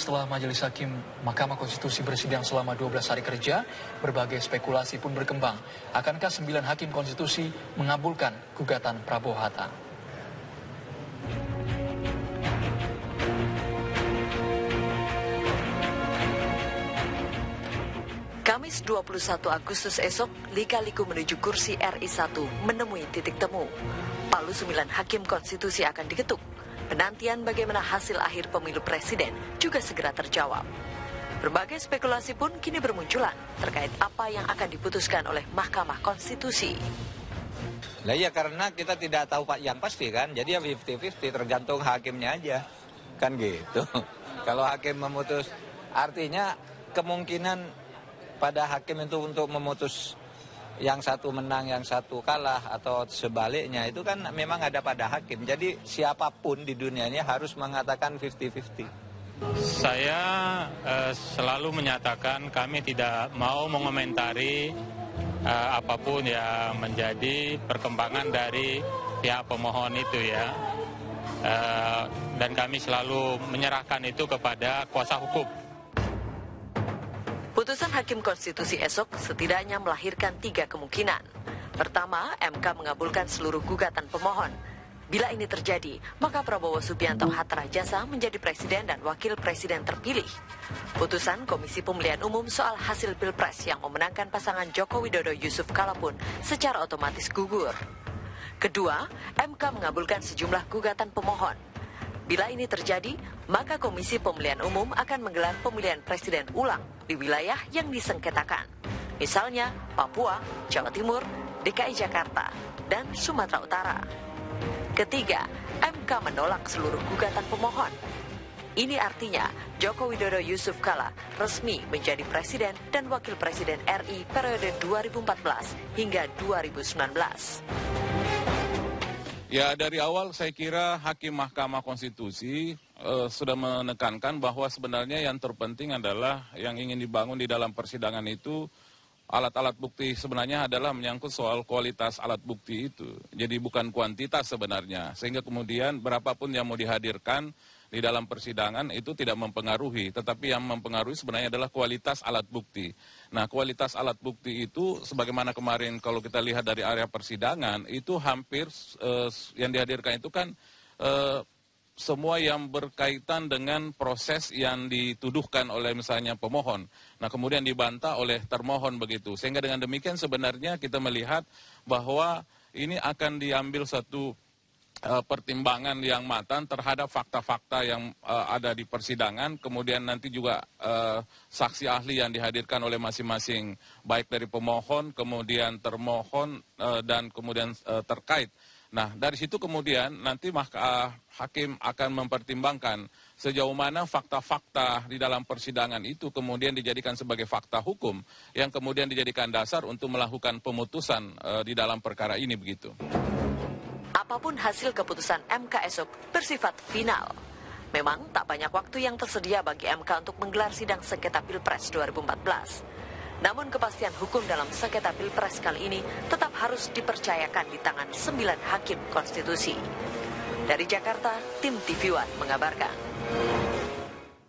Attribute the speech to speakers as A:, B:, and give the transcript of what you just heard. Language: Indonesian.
A: setelah Majelis Hakim Mahkamah Konstitusi bersidang selama 12 hari kerja, berbagai spekulasi pun berkembang. Akankah 9 hakim konstitusi mengabulkan gugatan Prabowo Hatta?
B: Kamis 21 Agustus esok, lika-liku menuju kursi RI 1 menemui titik temu. Palu 9 hakim konstitusi akan diketuk. Penantian bagaimana hasil akhir pemilu presiden juga segera terjawab. Berbagai spekulasi pun kini bermunculan terkait apa yang akan diputuskan oleh Mahkamah Konstitusi.
C: Nah ya karena kita tidak tahu yang pasti kan, jadi ya 50-50 tergantung hakimnya aja, kan gitu. Kalau hakim memutus, artinya kemungkinan pada hakim itu untuk memutus yang satu menang, yang satu kalah atau sebaliknya itu kan memang ada pada hakim. Jadi siapapun di dunia ini harus mengatakan 50-50.
D: Saya selalu menyatakan kami tidak mau mengomentari apapun yang menjadi perkembangan dari pihak pemohon itu ya. Dan kami selalu menyerahkan itu kepada kuasa hukum.
B: Putusan Hakim Konstitusi esok setidaknya melahirkan 3 kemungkinan. Pertama, MK mengabulkan seluruh gugatan pemohon. Bila ini terjadi, maka Prabowo Subianto Hatta Rajasa menjadi presiden dan wakil presiden terpilih. Putusan Komisi Pemilihan Umum soal hasil Pilpres yang memenangkan pasangan Joko Widodo Yusuf Kala pun secara otomatis gugur. Kedua, MK mengabulkan sejumlah gugatan pemohon. Bila ini terjadi, maka Komisi Pemilihan Umum akan menggelar pemilihan presiden ulang di wilayah yang disengketakan. Misalnya Papua, Jawa Timur, DKI Jakarta, dan Sumatera Utara. Ketiga, MK menolak seluruh gugatan pemohon. Ini artinya Joko Widodo Yusuf Kala resmi menjadi presiden dan wakil presiden RI periode 2014 hingga 2019.
E: Ya dari awal saya kira Hakim Mahkamah Konstitusi sudah menekankan bahwa sebenarnya yang terpenting adalah yang ingin dibangun di dalam persidangan itu alat-alat bukti sebenarnya adalah menyangkut soal kualitas alat bukti itu. Jadi bukan kuantitas sebenarnya. Sehingga kemudian berapapun yang mau dihadirkan di dalam persidangan itu tidak mempengaruhi. Tetapi yang mempengaruhi sebenarnya adalah kualitas alat bukti. Nah kualitas alat bukti itu sebagaimana kemarin kalau kita lihat dari area persidangan itu hampir yang dihadirkan itu kan semua yang berkaitan dengan proses yang dituduhkan oleh misalnya pemohon. Nah kemudian dibantah oleh termohon begitu. Sehingga dengan demikian sebenarnya kita melihat bahwa ini akan diambil satu pertimbangan yang matang terhadap fakta-fakta yang ada di persidangan, kemudian nanti juga saksi ahli yang dihadirkan oleh masing-masing, baik dari pemohon, kemudian termohon, dan kemudian terkait. Nah, dari situ kemudian nanti hakim akan mempertimbangkan sejauh mana fakta-fakta di dalam persidangan itu kemudian dijadikan sebagai fakta hukum yang kemudian dijadikan dasar untuk melakukan pemutusan di dalam perkara ini begitu.
B: Apapun hasil keputusan MK esok bersifat final. Memang tak banyak waktu yang tersedia bagi MK untuk menggelar sidang sengketa Pilpres 2014. Namun kepastian hukum dalam sengketa Pilpres kali ini tetap harus dipercayakan di tangan 9 hakim konstitusi. Dari Jakarta, tim TV One mengabarkan.